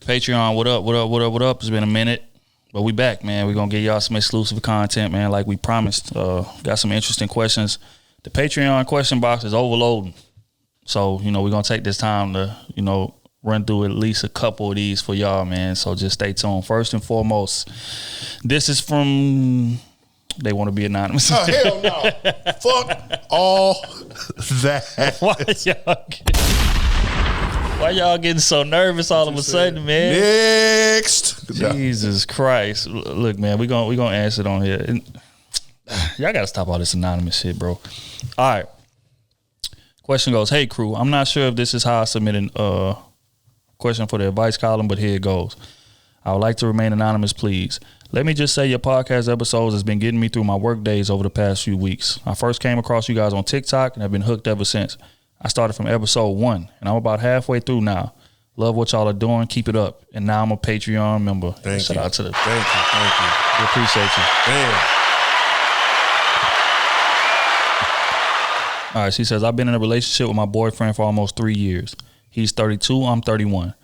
Patreon, what up? It's been a minute, but we back, man. We're going to get y'all some exclusive content, man, like we promised. Got some interesting questions. The Patreon question box is overloading. So, we're going to take this time to, run through at least a couple of these for y'all, man. So just stay tuned. First and foremost, this is from... They want to be anonymous. Oh, hell no. Fuck all that. Why y'all getting so nervous all of a sudden, man? Next. Jesus Christ. Look, man, we gonna answer it on here. Y'all got to stop all this anonymous shit, bro. All right. Question goes, hey, Krew, I'm not sure if this is how I submitted a question for the advice column, but here it goes. I would like to remain anonymous, please. Let me just say your podcast episodes has been getting me through my work days over the past few weeks. I first came across you guys on TikTok and have been hooked ever since. I started from episode 1, and I'm about halfway through now. Love what y'all are doing. Keep it up. And now I'm a Patreon member. Thank you. Out to the. Thank you. We appreciate you. Damn. All right, she says, I've been in a relationship with my boyfriend for almost 3 years. He's 32, I'm 31.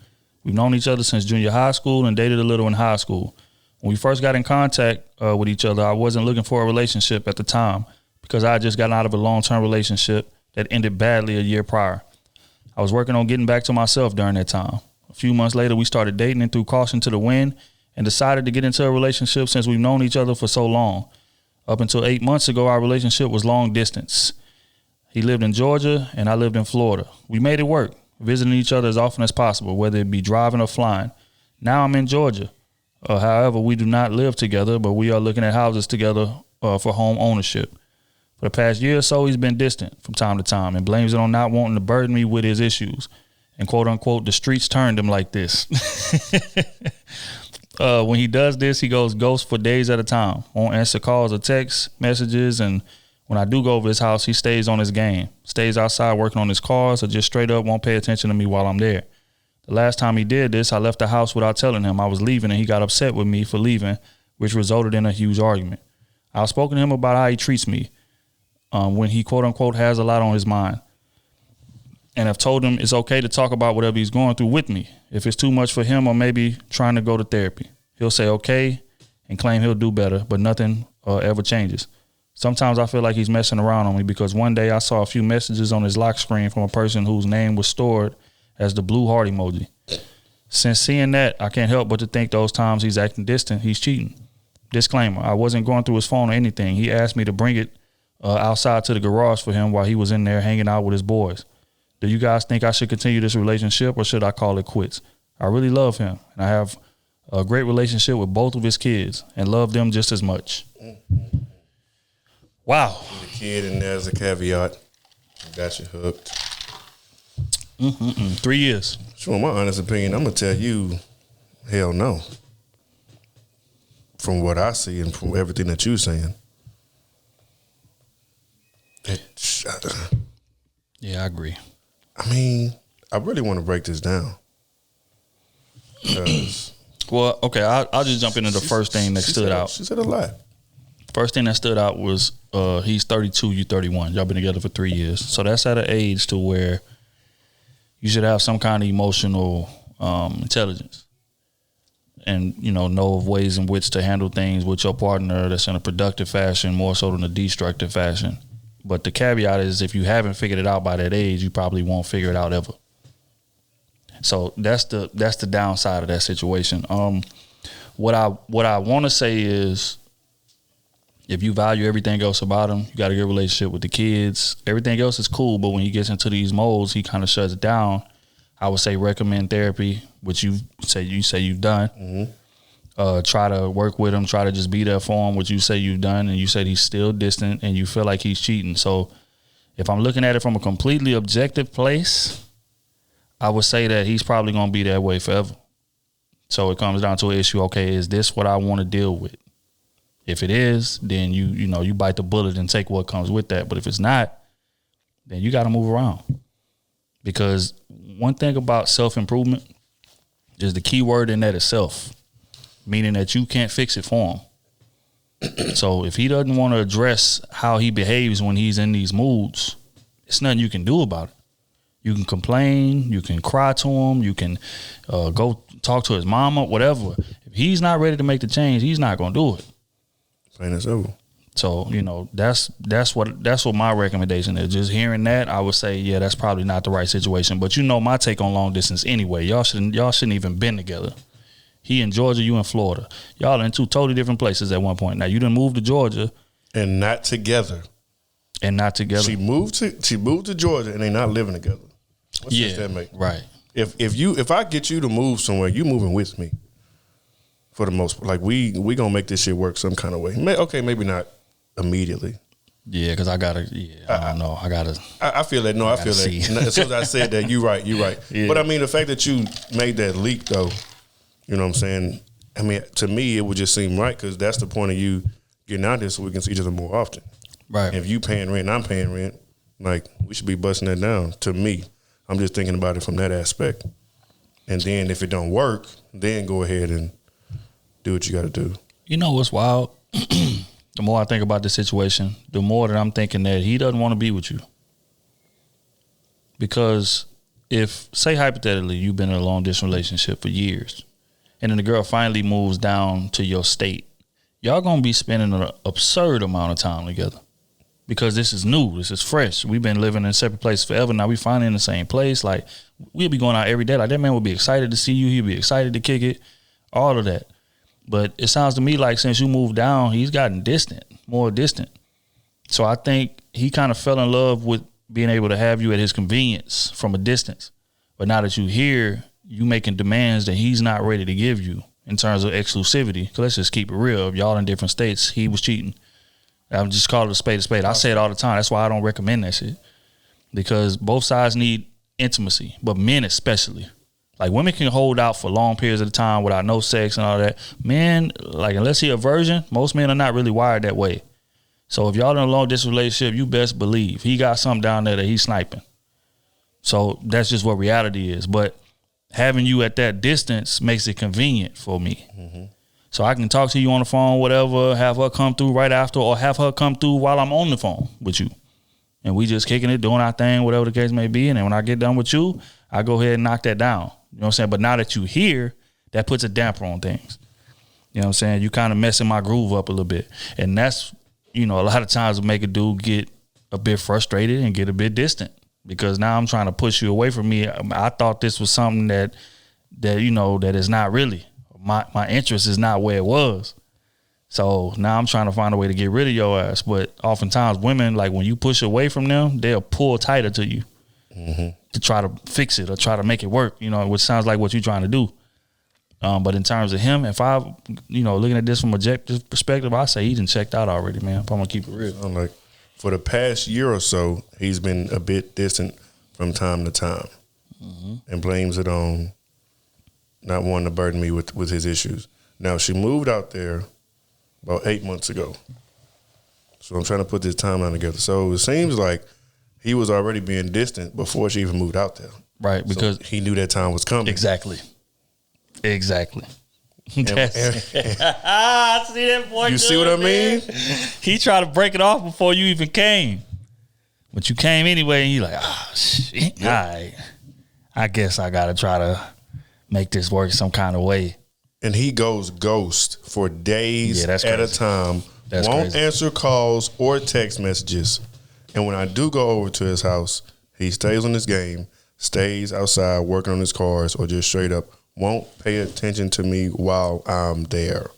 We've known each other since junior high school and dated a little in high school. When we first got in contact with each other, I wasn't looking for a relationship at the time because I had just gotten out of a long-term relationship that ended badly a year prior. I was working on getting back to myself during that time. A few months later, we started dating and threw caution to the wind and decided to get into a relationship since we've known each other for so long. Up until 8 months ago, our relationship was long distance. He lived in Georgia and I lived in Florida. We made it work, visiting each other as often as possible, whether it be driving or flying. Now I'm in Georgia. However, we do not live together, but we are looking at houses together for home ownership. For the past year or so, he's been distant from time to time and blames it on not wanting to burden me with his issues. And quote unquote, the streets turned him like this. When he does this, he goes ghost for days at a time. Won't answer calls or text messages. And when I do go over his house, he stays on his game, stays outside working on his cars, or just straight up won't pay attention to me while I'm there. The last time he did this, I left the house without telling him I was leaving, and he got upset with me for leaving, which resulted in a huge argument. I've spoken to him about how he treats me when he, quote unquote, has a lot on his mind. And I've told him it's okay to talk about whatever he's going through with me. If it's too much for him or maybe trying to go to therapy, he'll say okay and claim he'll do better, but nothing ever changes. Sometimes I feel like he's messing around on me because one day I saw a few messages on his lock screen from a person whose name was stored as the blue heart emoji. Since seeing that, I can't help but to think those times he's acting distant, he's cheating. Disclaimer, I wasn't going through his phone or anything. He asked me to bring it outside to the garage for him while he was in there hanging out with his boys. Do you guys think I should continue this relationship or should I call it quits? I really love him, and I have a great relationship with both of his kids and love them just as much. Wow. The kid in there as a caveat. Got you hooked. 3 years. Sure, my honest opinion, I'm going to tell you, hell no. From what I see and from everything that you're saying. Yeah, I agree. I mean, I really want to break this down. Well, okay, I'll just jump into the first thing that stood out. She said a lot. First thing that stood out was he's 32, you 31. Y'all been together for 3 years. So that's at an age to where you should have some kind of emotional intelligence and, know of ways in which to handle things with your partner that's in a productive fashion more so than a destructive fashion. But the caveat is if you haven't figured it out by that age, you probably won't figure it out ever. So that's the downside of that situation. What I want to say is if you value everything else about him, you got a good relationship with the kids. Everything else is cool, but when he gets into these modes, he kind of shuts down. I would say recommend therapy, which you say you've done. Mm-hmm. Try to work with him. Try to just be there for him, which you say you've done, and you said he's still distant, and you feel like he's cheating. So if I'm looking at it from a completely objective place, I would say that he's probably going to be that way forever. So it comes down to an issue. Okay, is this what I want to deal with? If it is, then you bite the bullet and take what comes with that. But if it's not, then you got to move around. Because one thing about self-improvement is the key word in that is self, meaning that you can't fix it for him. So if he doesn't want to address how he behaves when he's in these moods, it's nothing you can do about it. You can complain, you can cry to him, you can go talk to his mama, whatever. If he's not ready to make the change, he's not gonna do it. Plain and simple. So, you know, that's what my recommendation is. Just hearing that, I would say, yeah, that's probably not the right situation. But you know my take on long distance anyway. Y'all shouldn't even been together. He in Georgia, you in Florida. Y'all in two totally different places at one point. Now you done moved to Georgia. And not together. She moved to Georgia and they not living together. What sense that make? Right. If I get you to move somewhere, you moving with me. For the most part. Like we gonna make this shit work some kind of way. Okay, maybe not immediately. Yeah, because I don't know. I feel that. No, I feel that. As soon as I said that, you right. Yeah. But I mean, the fact that you made that leap, though, you know what I'm saying? I mean, to me, it would just seem right because that's the point of you getting out there so we can see each other more often. Right. If you paying rent and I'm paying rent, like, we should be busting that down. To me, I'm just thinking about it from that aspect. And then if it don't work, then go ahead and do what you got to do. You know what's wild? The more I think about this situation, the more that I'm thinking that he doesn't want to be with you. Because if, say hypothetically, you've been in a long distance relationship for years, and then the girl finally moves down to your state, y'all gonna be spending an absurd amount of time together. Because this is new, this is fresh. We've been living in separate places forever. Now we finally in the same place. Like, we'll be going out every day. Like, that man would be excited to see you. He'd be excited to kick it. All of that. But it sounds to me like since you moved down, he's gotten more distant. So I think he kind of fell in love with being able to have you at his convenience from a distance. But now that you're here, you making demands that he's not ready to give you in terms of exclusivity. Because let's just keep it real. If y'all in different states, he was cheating. I'm just calling it a spade a spade. I say it all the time. That's why I don't recommend that shit. Because both sides need intimacy, but men especially. Like, women can hold out for long periods of time without no sex and all that. Men, like, unless he a virgin, most men are not really wired that way. So if y'all in a long distance relationship, you best believe he got something down there that he's sniping. So that's just what reality is. But having you at that distance makes it convenient for me. Mm-hmm. So I can talk to you on the phone, whatever, have her come through right after, or have her come through while I'm on the phone with you. And we just kicking it, doing our thing, whatever the case may be. And then when I get done with you, I go ahead and knock that down. You know what I'm saying? But now that you here, that puts a damper on things. You know what I'm saying? You kind of messing my groove up a little bit. And that's, you know, a lot of times will make a dude get a bit frustrated and get a bit distant. Because now I'm trying to push you away from me. I thought this was something that you know, that is not really. My interest is not where it was. So now I'm trying to find a way to get rid of your ass. But oftentimes women, like, when you push away from them, they'll pull tighter to you. Mm-hmm. To try to fix it or try to make it work, you know, which sounds like what you're trying to do. But in terms of him, if I, you know, looking at this from objective perspective, I say he done checked out already, man. If I'm gonna keep it real. I'm like, for the past year or so, he's been a bit distant from time to time, and blames it on not wanting to burden me with his issues. Now, she moved out there about 8 months ago, so I'm trying to put this timeline together. So it seems like he was already being distant before she even moved out there. Right, because so he knew that time was coming. Exactly. And, see that boy? You see what I mean? He tried to break it off before you even came. But you came anyway, and you like, shit. Yep. All right. I guess I got to try to make this work some kind of way. And he goes ghost for days at a time. That's won't crazy. Answer calls or text messages. And when I do go over to his house, he stays on his game, stays outside working on his cars, or just straight up won't pay attention to me while I'm there.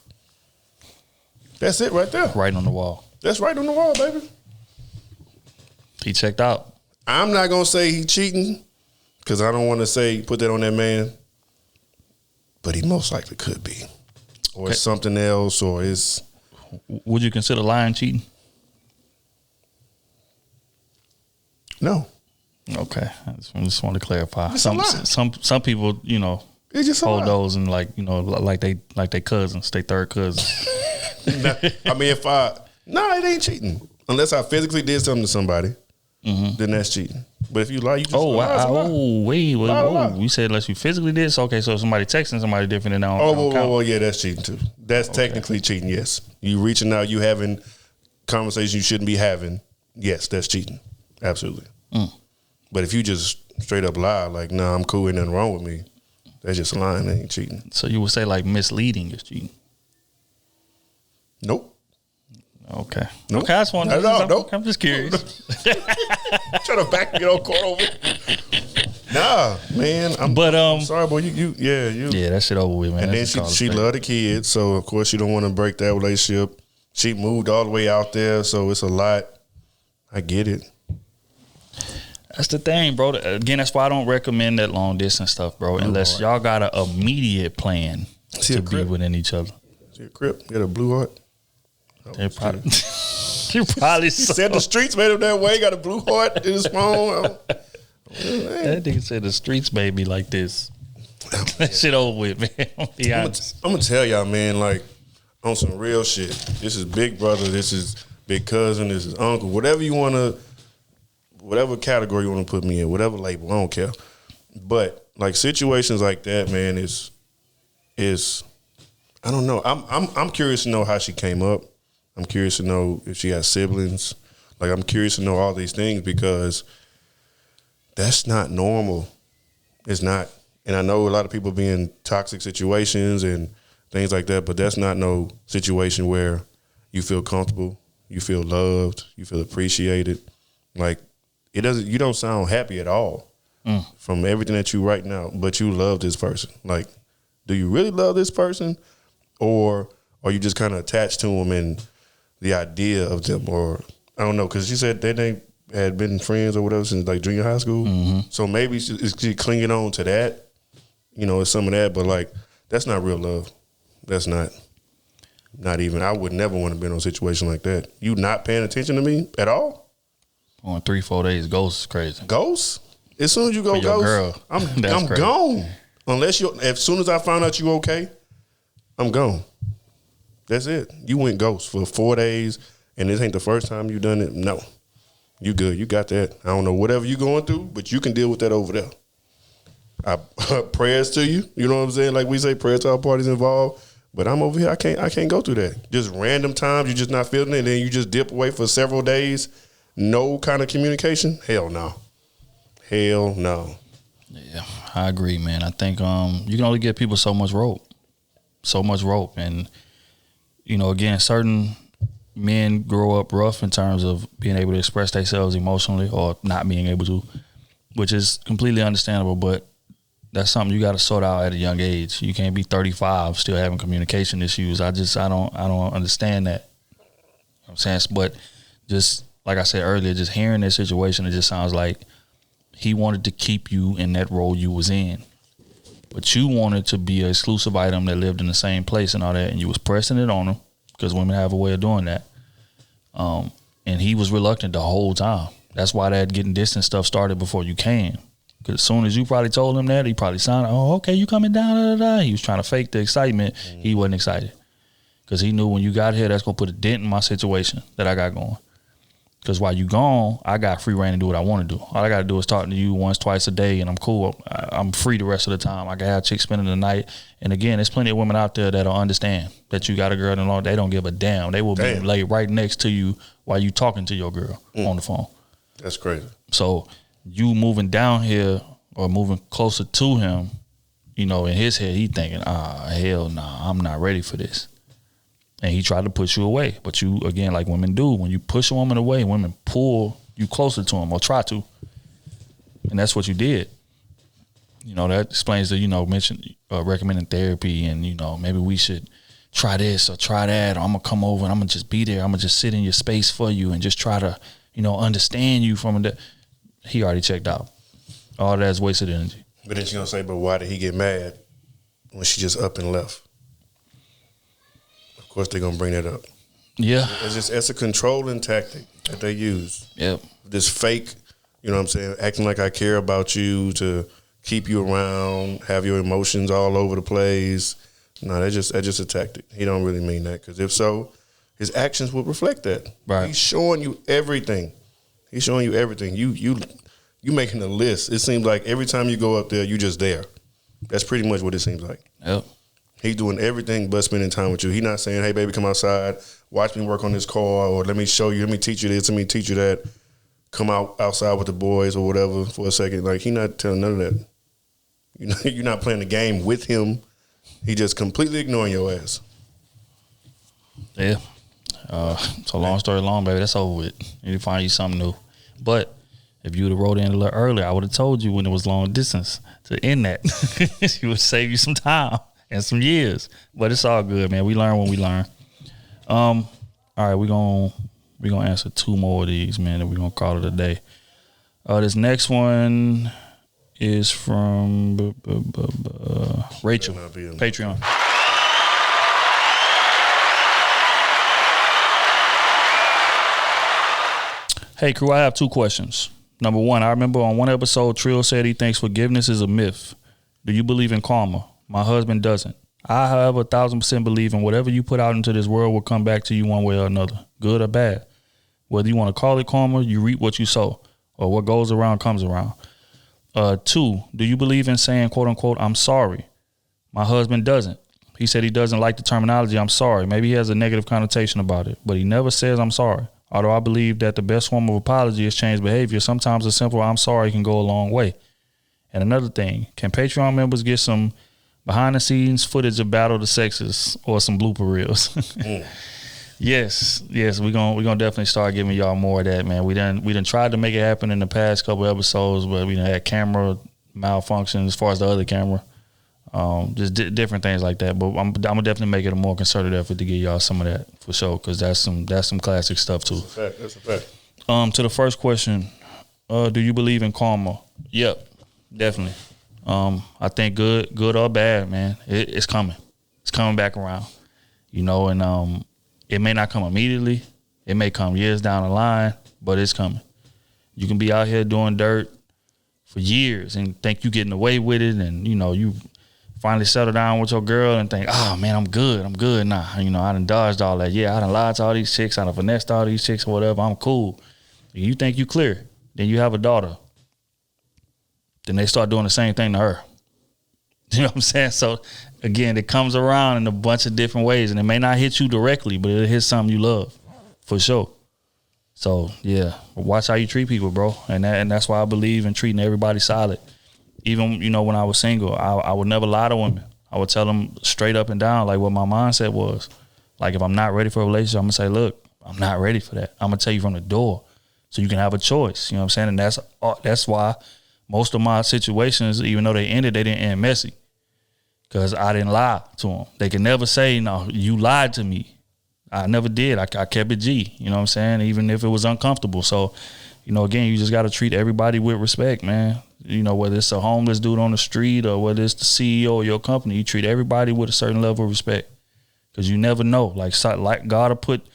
That's it right there. Right on the wall. That's right on the wall, baby. He checked out. I'm not going to say he cheating because I don't want to put that on that man. But he most likely could be. Or it's something else, or it's... Would you consider lying cheating? No. Okay, I just want to clarify. Some people, you know, hold those and like, you know, like they cousins, they third cousins. I mean, it ain't cheating unless I physically did something to somebody. Mm-hmm. Then that's cheating. But if you lie, you just wait. You said unless you physically did. So okay, so if somebody texting somebody different than that. Well, yeah, that's cheating too. That's technically cheating. Yes, you reaching out, you having conversations you shouldn't be having. Yes, that's cheating. Absolutely. But if you just straight up lie. Like, nah, I'm cool. Ain't nothing wrong with me. That's just lying. They ain't cheating. So you would say like misleading is cheating? Nope. Okay. Nope. Okay, I just want to. Nope. I'm just curious. Trying to back me on court over. Nah, man. I'm sorry, boy. You. Yeah, that shit over with, man. And then she loved the kids, so of course she don't want to break that relationship. She moved all the way out there, so it's a lot. I get it. That's the thing, bro. Again, that's why I don't recommend that long distance stuff, bro. Unless y'all got an immediate plan to be within each other. See a Crip? Got a blue heart? They probably, you probably said the streets made him that way. Got a blue heart in his phone. That nigga said the streets made me like this. That shit over with, man. I'm gonna tell y'all, man. Like on some real shit. This is big brother. This is big cousin. This is uncle. Whatever you wanna, whatever category you wanna put me in, whatever label. I don't care. But like situations like that, man, is I don't know. I'm curious to know how she came up. I'm curious to know if she has siblings. Like, I'm curious to know all these things because that's not normal. It's not. And I know a lot of people be in toxic situations and things like that, but that's not no situation where you feel comfortable, you feel loved, you feel appreciated. Like, you don't sound happy at all from everything that you write now, but you love this person. Like, do you really love this person? Or are you just kind of attached to them and the idea of them? Or I don't know, because she said they had been friends or whatever since like junior high school. Mm-hmm. So maybe she's clinging on to that. You know, it's some of that, but like that's not real love. That's not even. I would never want to be in a situation like that. You not paying attention to me at all? On 3-4 days, ghost is crazy. Ghost? As soon as you go ghost, girl, I'm gone. As soon as I found out you okay, I'm gone. That's it. You went ghost for 4 days, and this ain't the first time you done it. No, you good. You got that. I don't know whatever you going through, but you can deal with that over there. Prayers to you. You know what I'm saying? Like we say, prayers to all parties involved. But I'm over here. I can't go through that. Just random times you just not feeling it, and then you just dip away for several days. No kind of communication. Hell no. Hell no. Yeah, I agree, man. I think you can only give people so much rope. And you know, again, certain men grow up rough in terms of being able to express themselves emotionally or not being able to, which is completely understandable, but that's something you got to sort out at a young age. You can't be 35 still having communication issues. I don't understand that. You know what I'm saying? But just like I said earlier, just hearing this situation, it just sounds like he wanted to keep you in that role you was in. But you wanted to be an exclusive item that lived in the same place and all that, and you was pressing it on him because women have a way of doing that. And he was reluctant the whole time. That's why that getting distant stuff started before you came. Because as soon as you probably told him that, he probably signed, oh, okay, you coming down, da, da, da. He was trying to fake the excitement. He wasn't excited. Because he knew when you got here, that's going to put a dent in my situation that I got going. Because while you gone, I got free reign to do what I want to do. All I got to do is talk to you once, twice a day, and I'm cool. I'm free the rest of the time. I can have chicks spending the night. And again, there's plenty of women out there that'll understand that you got a girl in law. They don't give a damn. They will be laid right next to you while you talking to your girl on the phone. That's crazy. So you moving down here or moving closer to him, you know, in his head, he thinking, hell nah, I'm not ready for this. And he tried to push you away. But you, again, like women do, when you push a woman away, women pull you closer to them or try to. And that's what you did. You know, that explains the, you know, recommending therapy and, you know, maybe we should try this or try that, or I'm going to come over and I'm going to just be there. I'm going to just sit in your space for you and just try to, you know, understand you from the. He already checked out. All that's wasted energy. But then she's going to say, but why did he get mad when she just up and left? Of course, they're going to bring that up. Yeah. It's a controlling tactic that they use. Yep. This fake, you know what I'm saying, acting like I care about you to keep you around, have your emotions all over the place. No, that's just a tactic. He don't really mean that, because if so, his actions would reflect that. Right. He's showing you everything. He's showing you everything. You making a list. It seems like every time you go up there, you just there. That's pretty much what it seems like. Yep. He's doing everything but spending time with you. He's not saying, hey, baby, come outside, watch me work on this car, or let me show you, let me teach you this, let me teach you that. come outside with the boys or whatever for a second. Like, he not telling none of that. You're not playing the game with him. He just completely ignoring your ass. Yeah. So long story long, baby. That's over with. You need to find you something new. But if you would have wrote in a little earlier, I would have told you when it was long distance to end that. It would save you some time and some years. But it's all good, man. We learn when we learn. All right, we're gonna answer 2 more of these, man, and we're gonna call it a day. This next one is from Rachel, Patreon. Hey, Krew, I have 2 questions. Number 1, I remember on one episode, Trill said he thinks forgiveness is a myth. Do you believe in karma? My husband doesn't. I, however, 1,000% believe in whatever you put out into this world will come back to you one way or another, good or bad. Whether you want to call it karma, you reap what you sow, or what goes around comes around. 2, do you believe in saying, quote unquote, I'm sorry? My husband doesn't. He said he doesn't like the terminology, I'm sorry. Maybe he has a negative connotation about it, but he never says I'm sorry. Although I believe that the best form of apology is changed behavior, sometimes a simple I'm sorry can go a long way. And another thing, can Patreon members get some behind the scenes footage of Battle of the Sexes or some blooper reels? Yes, we're gonna definitely start giving y'all more of that, man. We done tried to make it happen in the past couple episodes, but we done had camera malfunctions as far as the other camera. Just different things like that. But I'm gonna definitely make it a more concerted effort to get y'all some of that for sure, because that's some classic stuff too. That's a fact. To the first question, do you believe in karma? Yep, definitely. I think good or bad, man, it's coming. It's coming back around, and it may not come immediately. It may come years down the line, but it's coming. You can be out here doing dirt for years and think you getting away with it, and you finally settle down with your girl and think, oh man, I'm good now. I done dodged all that. Yeah, I done lied to all these chicks, I done finessed all these chicks or whatever, I'm cool. You think you clear. Then you have a daughter. Then they start doing the same thing to her. You know what I'm saying? So again, it comes around in a bunch of different ways, and it may not hit you directly, but it'll hit something you love for sure. So yeah, watch how you treat people, bro. And that's why I believe in treating everybody solid. Even, when I was single, I would never lie to women. I would tell them straight up and down, like what my mindset was. Like, if I'm not ready for a relationship, I'm going to say, look, I'm not ready for that. I'm going to tell you from the door so you can have a choice. You know what I'm saying? And that's why most of my situations, even though they ended, they didn't end messy, because I didn't lie to them. They can never say, no, you lied to me. I never did. I kept it G, you know what I'm saying, even if it was uncomfortable. So, again, you just got to treat everybody with respect, man. Whether it's a homeless dude on the street or whether it's the CEO of your company, you treat everybody with a certain level of respect, because you never know. Like God will put,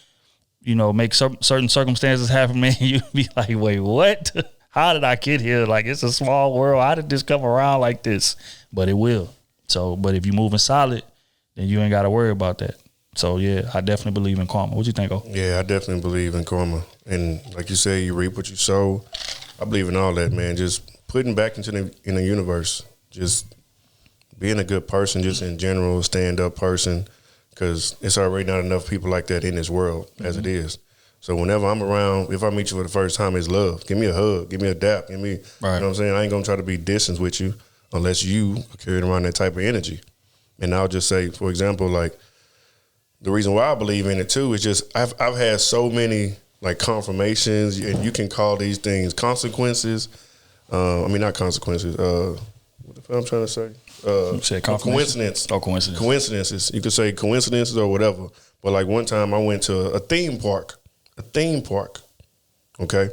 make certain circumstances happen, man. You'd be like, wait, what? How did I get here? Like, it's a small world. How did this come around like this? But it will. So, but if you're moving solid, then you ain't got to worry about that. So, yeah, I definitely believe in karma. What you think, O? Yeah, I definitely believe in karma. And like you say, you reap what you sow. I believe in all that, man. Just putting back into the universe, just being a good person, just in general, stand-up person, because it's already not enough people like that in this world as it is. So whenever I'm around, if I meet you for the first time, it's love. Give me a hug. Give me a dap. Give me, you know what I'm saying? I ain't going to try to be distant with you unless you are carrying around that type of energy. And I'll just say, for example, like, the reason why I believe in it too is just I've had so many like confirmations, and you can call these things consequences. Not consequences. What the fuck I'm trying to say? You said coincidence. Oh, coincidence. Coincidences. You could say coincidences or whatever. But like one time I went to a theme park. Okay,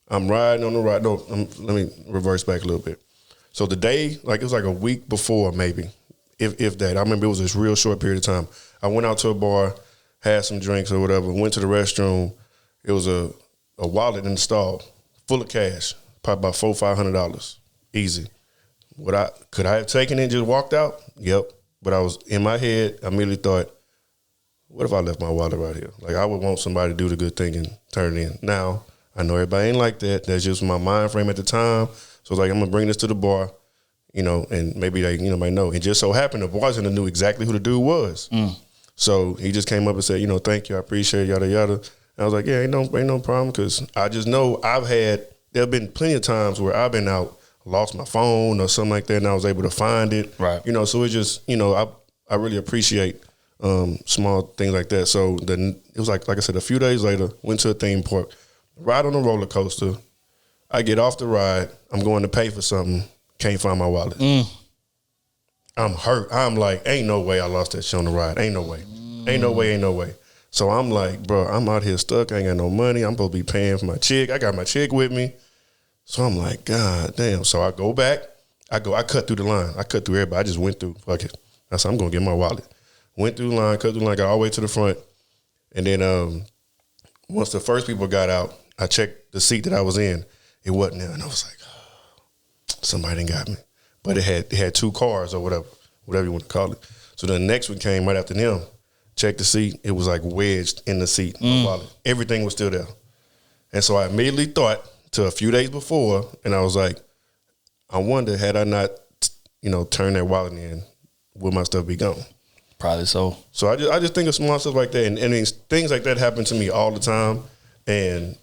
I'm riding on the ride. No, let me reverse back a little bit. So the day, like it was like a week before, maybe, if that. I remember it was this real short period of time. I went out to a bar, had some drinks or whatever, went to the restroom. It was a wallet in the stall, full of cash, probably about $400-500, easy. Could I have taken it and just walked out? Yep. But I was in my head, I immediately thought, what if I left my wallet right here? Like, I would want somebody to do the good thing and turn it in. Now, I know everybody ain't like that. That's just my mind frame at the time. So it's like, I'm gonna bring this to the bar, and maybe they, might know. It just so happened the bartender knew exactly who the dude was. So he just came up and said, thank you, I appreciate it, yada, yada. And I was like, yeah, ain't no problem, because I just know there have been plenty of times where I've been out, lost my phone or something like that, and I was able to find it. Right. You know, so it just, you know, I really appreciate small things like that. So then it was like I said, a few days later, went to a theme park, ride on a roller coaster. I get off the ride, I'm going to pay for something, can't find my wallet. I'm hurt. I'm like, ain't no way I lost that shit on the ride. Ain't no way. Ain't no way. So I'm like, bro, I'm out here stuck. I ain't got no money. I'm supposed to be paying for my chick. I got my chick with me. So I'm like, God damn. So I go back. I cut through the line. I cut through everybody. I just went through. Fuck it. I said, I'm going to get my wallet. Went through the line, cut through the line, got all the way to the front. And then once the first people got out, I checked the seat that I was in. It wasn't there. And I was like, oh, somebody done got me. But it had 2 cars or whatever you want to call it. So the next one came right after them. Checked the seat. It was like wedged in the seat. My wallet. Everything was still there. And so I immediately thought to a few days before, and I was like, I wonder, had I not, you know, turned that wallet in, would my stuff be gone? Probably so. So I just think of small stuff like that. And things like that happen to me all the time. And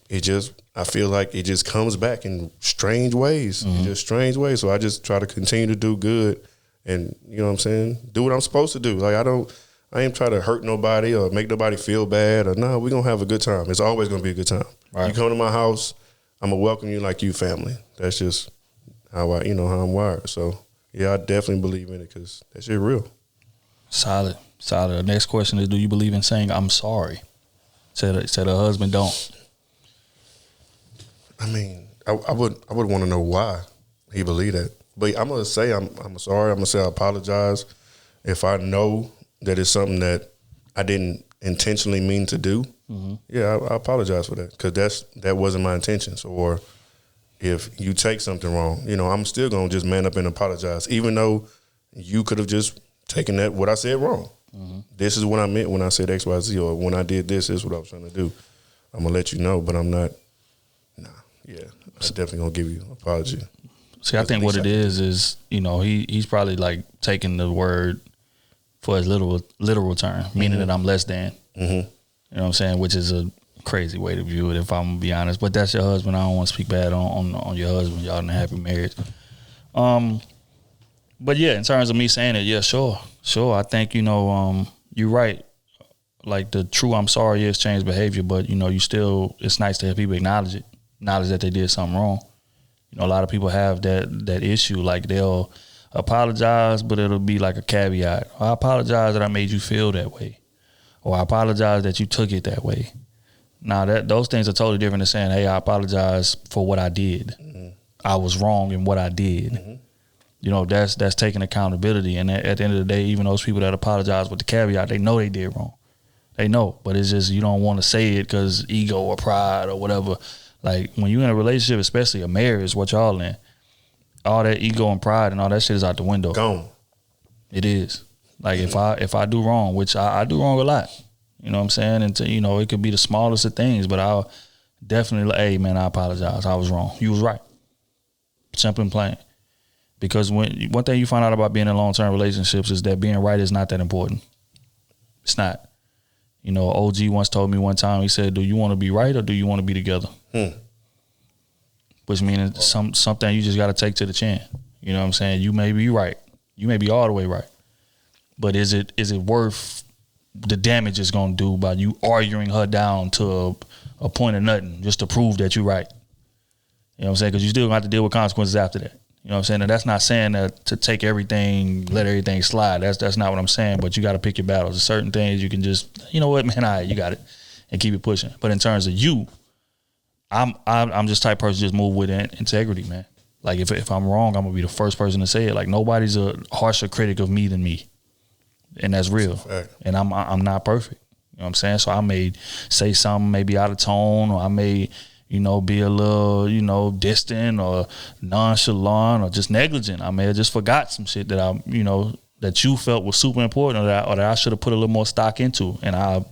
I feel like it just comes back in strange ways. Just strange ways. So I just try to continue to do good and, you know what I'm saying, do what I'm supposed to do. Like I ain't try to hurt nobody or make nobody feel bad or no, we're going to have a good time. It's always going to be a good time. Right. You come to my house, I'm going to welcome you like you family. That's just how I'm wired. So, yeah, I definitely believe in it because that shit real. Solid. The next question is, do you believe in saying I'm sorry? Said her husband don't. I mean, I would want to know why he believed that. But I'm going to say I'm sorry. I'm going to say I apologize if I know that it's something that I didn't intentionally mean to do. Yeah, I apologize for that because that wasn't my intentions. Or if you take something wrong, you know, I'm still going to just man up and apologize, even though you could have just taken what I said wrong. This is what I meant when I said X, Y, Z, or when I did this is what I was trying to do. I'm going to let you know, but I'm not. Nah, yeah, I'm definitely going to give you an apology. See, I think what it is, you know, he's probably like taking the word for his literal term, meaning that I'm less than. You know what I'm saying? Which is a crazy way to view it, if I'm going to be honest. But that's your husband. I don't want to speak bad on your husband. Y'all in a happy marriage. But yeah, in terms of me saying it, yeah, sure. I think, you know, you're right. Like the true I'm sorry is changed behavior, but, you know, it's nice to have people acknowledge that they did something wrong. You know, a lot of people have that issue. Like they'll apologize, but it'll be like a caveat. I apologize that I made you feel that way. Or I apologize that you took it that way. Now, those things are totally different than saying, hey, I apologize for what I did. I was wrong in what I did. You know, that's taking accountability. And at the end of the day, even those people that apologize with the caveat, they know they did wrong. They know. But it's just you don't want to say it because ego or pride or whatever. Like when you're in a relationship, especially a marriage, what y'all in, all that ego and pride and all that shit is out the window. Gone. It is. Like if I do wrong, which I do wrong a lot, you know what I'm saying? And you know, it could be the smallest of things, but I'll definitely hey man, I apologize. I was wrong. You was right. Simple and plain. Because one thing you find out about being in long-term relationships is that being right is not that important. It's not. You know, OG once told me one time, he said, do you want to be right or do you want to be together? Which means something you just got to take to the chin. You know what I'm saying? You may be right. You may be all the way right. But is it worth the damage it's going to do by you arguing her down to a point of nothing just to prove that you're right? You know what I'm saying? Because you still going to have to deal with consequences after that. You know what I'm saying? And that's not saying that to take everything, let everything slide. That's not what I'm saying. But you got to pick your battles. There's certain things you can just, you know what, man, all right, you got it, and keep it pushing. But in terms of you, I'm just type person just move with integrity, man. Like if I'm wrong, I'm gonna be the first person to say it. Like nobody's a harsher critic of me than me, and that's real. And I'm not perfect. You know what I'm saying? So I may say something maybe out of tone, or I may, you know, be a little, you know, distant or nonchalant or just negligent. I may have just forgot some shit that I, you know, that you felt was super important or that I should have put a little more stock into, and I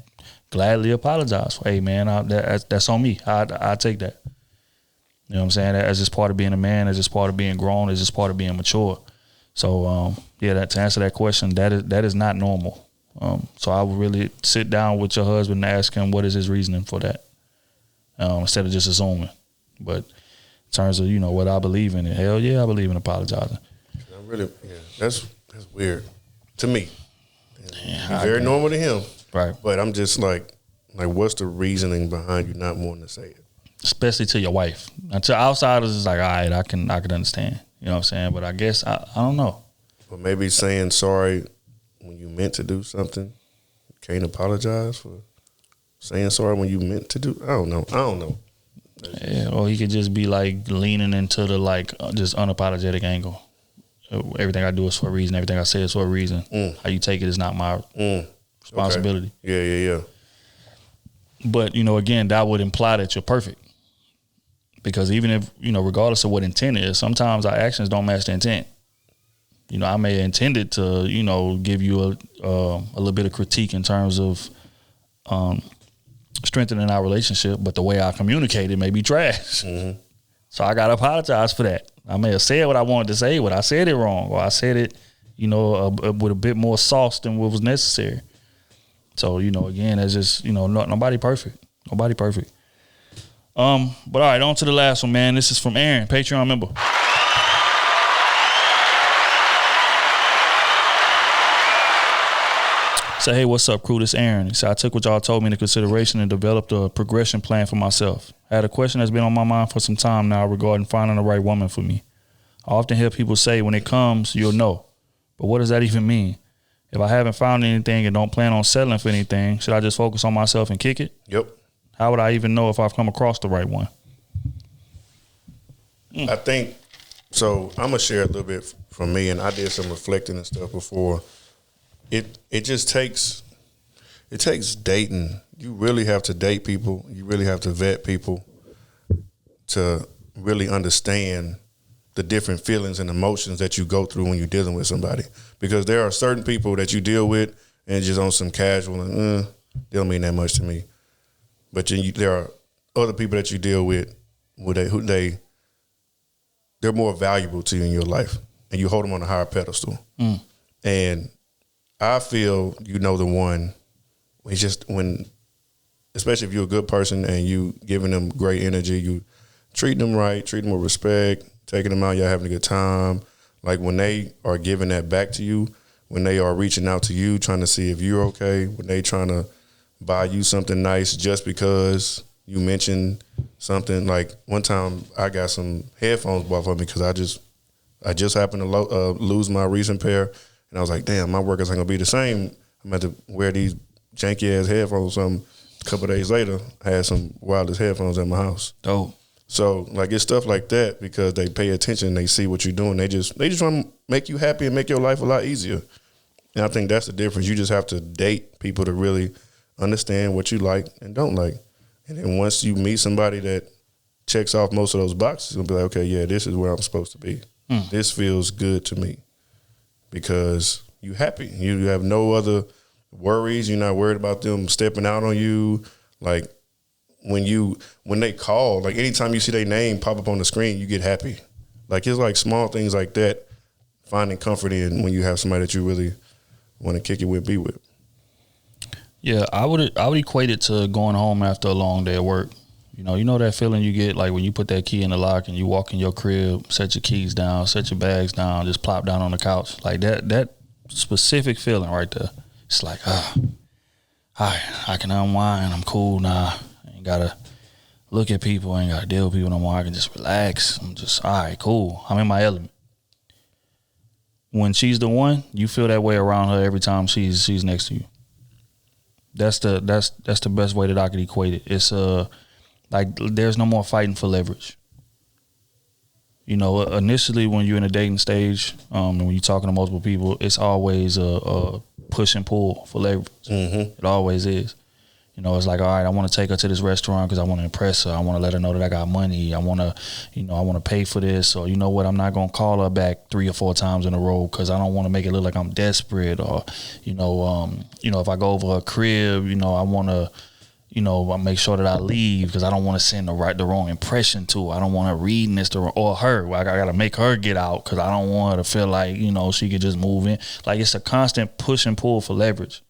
gladly apologize for, hey man, that's on me. I take that. You know what I'm saying? As just part of being a man, as just part of being grown, as just part of being mature. So yeah, to answer that question, that is not normal. So I would really sit down with your husband and ask him what is his reasoning for that. instead of just assuming. But in terms of, what I believe in it, hell yeah, I believe in apologizing. That's weird to me. Yeah, very normal to him. Right. But I'm just like, what's the reasoning behind you not wanting to say it? Especially to your wife. Now, to outsiders, it's like, all right, I can understand. You know what I'm saying? But I guess, I don't know. But maybe saying sorry when you meant to do something, you can't apologize for saying sorry when you meant to do. I don't know. Yeah, or he could just be like leaning into the just unapologetic angle. Everything I do is for a reason. Everything I say is for a reason. How you take it is not my responsibility. Okay. Yeah. But, again, that would imply that you're perfect. Because even if, regardless of what intent is, sometimes our actions don't match the intent. I may have intended to, give you a little bit of critique in terms of strengthening our relationship, but the way I communicated may be trash. Mm-hmm. So I got to apologize for that. I may have said what I wanted to say, but I said it wrong, or I said it, with a bit more sauce than what was necessary. So, again, it's just, nobody perfect. Nobody perfect. But all right, on to the last one, man. This is from Aaron, Patreon member. Say, hey, what's up, crew? This Aaron. He said, I took what y'all told me into consideration and developed a progression plan for myself. I had a question that's been on my mind for some time now regarding finding the right woman for me. I often hear people say, when it comes, you'll know. But what does that even mean? If I haven't found anything and don't plan on settling for anything, should I just focus on myself and kick it? Yep. How would I even know if I've come across the right one? I think, so I'm going to share a little bit from me, and I did some reflecting and stuff before. It just takes dating. You really have to date people. You really have to vet people to really understand the different feelings and emotions that you go through when you're dealing with somebody. Because there are certain people that you deal with and just on some casual, and they don't mean that much to me. But there are other people that you deal with they're more valuable to you in your life, and you hold them on a higher pedestal. And I feel the one. It's just especially if you're a good person and you giving them great energy, you treating them right, treating them with respect, taking them out, y'all having a good time. Like when they are giving that back to you, when they are reaching out to you, trying to see if you're okay, when they trying to buy you something nice just because you mentioned something. Like one time I got some headphones bought for me because I just happened to lose my recent pair. And I was like, damn, my workouts ain't going to be the same. I'm going to wear these janky-ass headphones or something. A couple of days later, I had some wireless headphones at my house. Oh. So, it's stuff like that because they pay attention. They see what you're doing. They just want to make you happy and make your life a lot easier. And I think that's the difference. You just have to date people to really understand what you like and don't like. And then once you meet somebody that checks off most of those boxes, you'll be like, okay, yeah, this is where I'm supposed to be. This feels good to me. Because you're happy. You have no other worries. You're not worried about them stepping out on you. Like when they call, like anytime you see their name pop up on the screen, you get happy. Like it's like small things like that, finding comfort in when you have somebody that you really want to kick it with, be with. Yeah, I would equate it to going home after a long day of work. You know that feeling you get like when you put that key in the lock and you walk in your crib, set your keys down, set your bags down, just plop down on the couch. Like that specific feeling right there. It's like, I can unwind. I'm cool now. I ain't got to look at people. I ain't got to deal with people no more. I can just relax. I'm just, all right, cool. I'm in my element. When she's the one, you feel that way around her every time she's next to you. That's the best way that I could equate it. It's like there's no more fighting for leverage. Initially when you're in a dating stage, and when you're talking to multiple people, it's always a push and pull for leverage. Mm-hmm. It always is. It's like, all right, I want to take her to this restaurant because I want to impress her. I want to let her know that I got money. I want to pay for this. Or you know what, I'm not going to call her back 3 or 4 times in a row because I don't want to make it look like I'm desperate. Or, if I go over her crib, I want to, I make sure that I leave because I don't want to send the wrong impression to her. I don't want her reading this or her. I got to make her get out because I don't want her to feel like, she could just move in. Like it's a constant push and pull for leverage.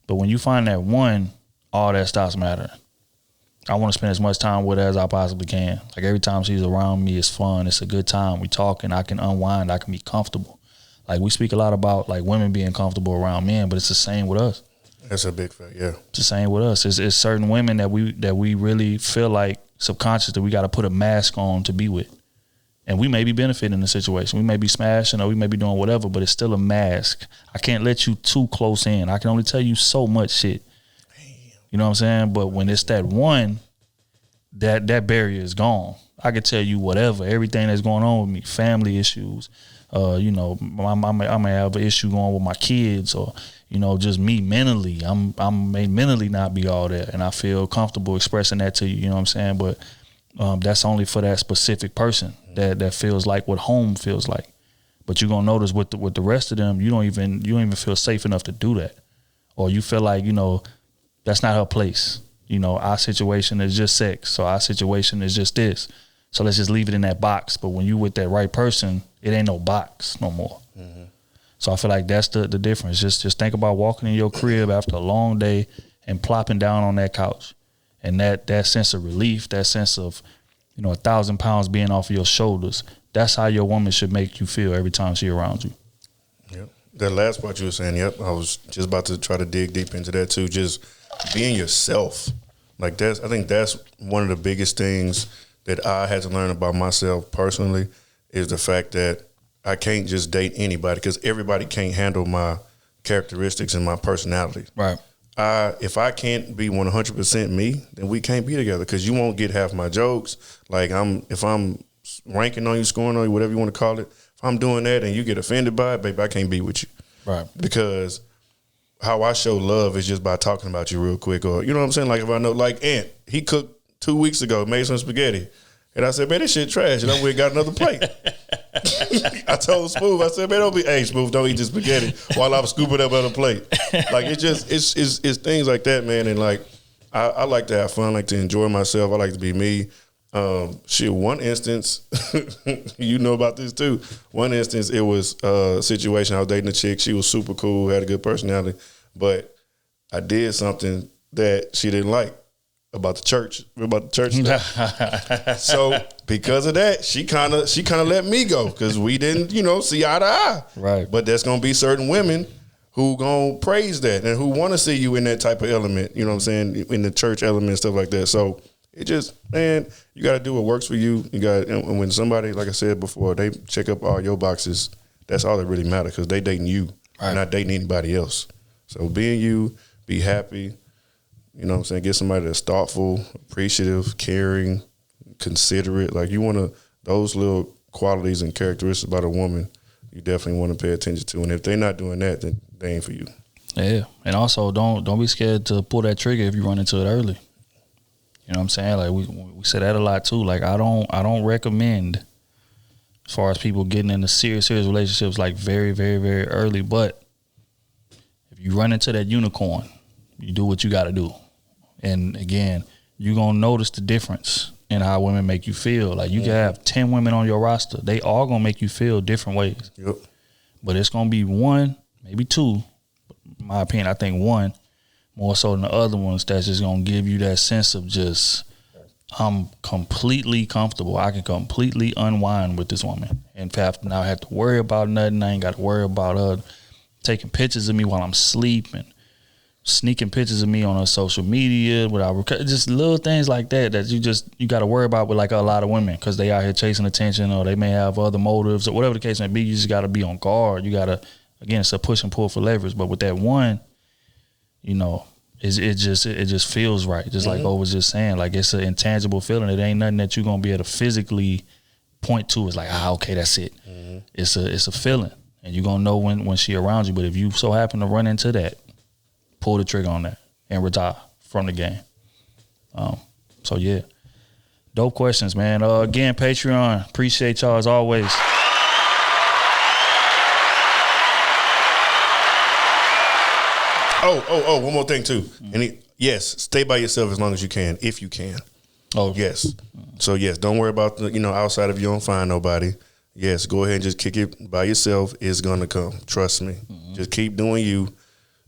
But when you find that one, all that stops mattering. I want to spend as much time with her as I possibly can. Like every time she's around me, it's fun. It's a good time. We talking. I can unwind. I can be comfortable. Like we speak a lot about like women being comfortable around men, but it's the same with us. That's a big fact. Yeah, it's the same with us. It's certain women that we really feel like subconscious that we got to put a mask on to be with, and we may be benefiting the situation. We may be smashing or we may be doing whatever, but it's still a mask. I can't let you too close in. I can only tell you so much shit. You know what I'm saying? But when it's that one, that barrier is gone. I can tell you whatever, everything that's going on with me, family issues. You know, I may have an issue going with my kids, or you know, just me mentally. I may mentally not be all that, and I feel comfortable expressing that to you. You know what I'm saying? But that's only for that specific person that feels like what home feels like. But you're gonna notice with the rest of them, you don't even feel safe enough to do that, or you feel like, you know, that's not her place. You know, our situation is just sex, so our situation is just this. So let's just leave it in that box. But when you with that right person, it ain't no box no more. Mm-hmm. So I feel like that's the difference. Just think about walking in your crib after a long day and plopping down on that couch, and that sense of relief, that sense of, you know, 1,000 pounds being off of your shoulders. That's how your woman should make you feel every time she around you. Yep. That last part you were saying, yep, I was just about to try to dig deep into that too. Just being yourself. Like I think that's one of the biggest things that I had to learn about myself personally, is the fact that I can't just date anybody, because everybody can't handle my characteristics and my personality. Right. If I can't be 100% me, then we can't be together, because you won't get half my jokes. Like if I'm ranking on you, scoring on you, whatever you want to call it, if I'm doing that and you get offended by it, baby, I can't be with you. Right. Because how I show love is just by talking about you real quick, or you know what I'm saying? Like if I know, like Ant, he cooked 2 weeks ago, made some spaghetti. And I said, man, this shit trash. And I went and got another plate. I told Smooth, I said, man, hey, Smooth, don't eat this spaghetti while I'm scooping up another plate. Like, it's things like that, man. And like, I like to have fun, I like to enjoy myself. I like to be me. One instance, you know about this too. One instance, it was a situation. I was dating a chick. She was super cool, had a good personality. But I did something that she didn't like. About the church stuff. So because of that, she kind of let me go, because we didn't, you know, see eye to eye. Right. But there's gonna be certain women who gonna praise that and who want to see you in that type of element. You know what I'm saying? In the church element and stuff like that. So it just, man, you got to do what works for you. You got, and when somebody, like I said before, they check up all your boxes, that's all that really matters, because they dating you, right, not dating anybody else. So being you, be happy. You know what I'm saying? Get somebody that's thoughtful, appreciative, caring, considerate. Like you want to, those little qualities and characteristics about a woman, you definitely want to pay attention to. And if they're not doing that, then they ain't for you. Yeah. And also don't be scared to pull that trigger if you run into it early. You know what I'm saying? Like we say that a lot too. Like I don't recommend, as far as people getting into serious relationships, like very, very, very early. But if you run into that unicorn, you do what you got to do. And again, you're going to notice the difference in how women make you feel. Like you can have 10 women on your roster. They all going to make you feel different ways. Yep. But it's going to be one, maybe two, in my opinion, I think one, more so than the other ones, that's just going to give you that sense of just, I'm completely comfortable. I can completely unwind with this woman. And now I have to worry about nothing. I ain't got to worry about her taking pictures of me while I'm sleeping, sneaking pictures of me on her social media without just little things like that you got to worry about with like a lot of women, because they out here chasing attention, or they may have other motives, or whatever the case may be. You just got to be on guard. You got to, again, it's a push and pull for leverage. But with that one, you know, it just feels right. Just like O was just saying, like it's an intangible feeling. It ain't nothing that you're gonna be able to physically point to. It's like, okay, that's it. It's a feeling, and you're gonna know when she around you. But if you so happen to run into that, pull the trigger on that and retire from the game. So yeah, dope questions, man. Again, Patreon, appreciate y'all as always. Oh, one more thing too. And yes, stay by yourself as long as you can, if you can. Oh yes. So yes, don't worry about outside of you don't find nobody. Yes, go ahead and just kick it by yourself. It's gonna come. Trust me. Just keep doing you.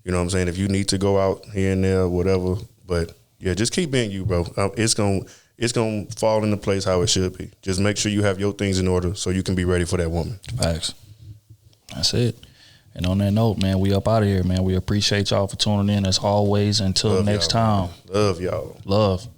You know what I'm saying? If you need to go out here and there, whatever, but Yeah, just keep being you, bro. It's gonna fall into place how it should be. Just make sure you have your things in order so you can be ready for that woman. Facts. That's it. And on that note, man, we up out of here, man. We appreciate y'all for tuning in as always. Until next time. Love y'all. Love.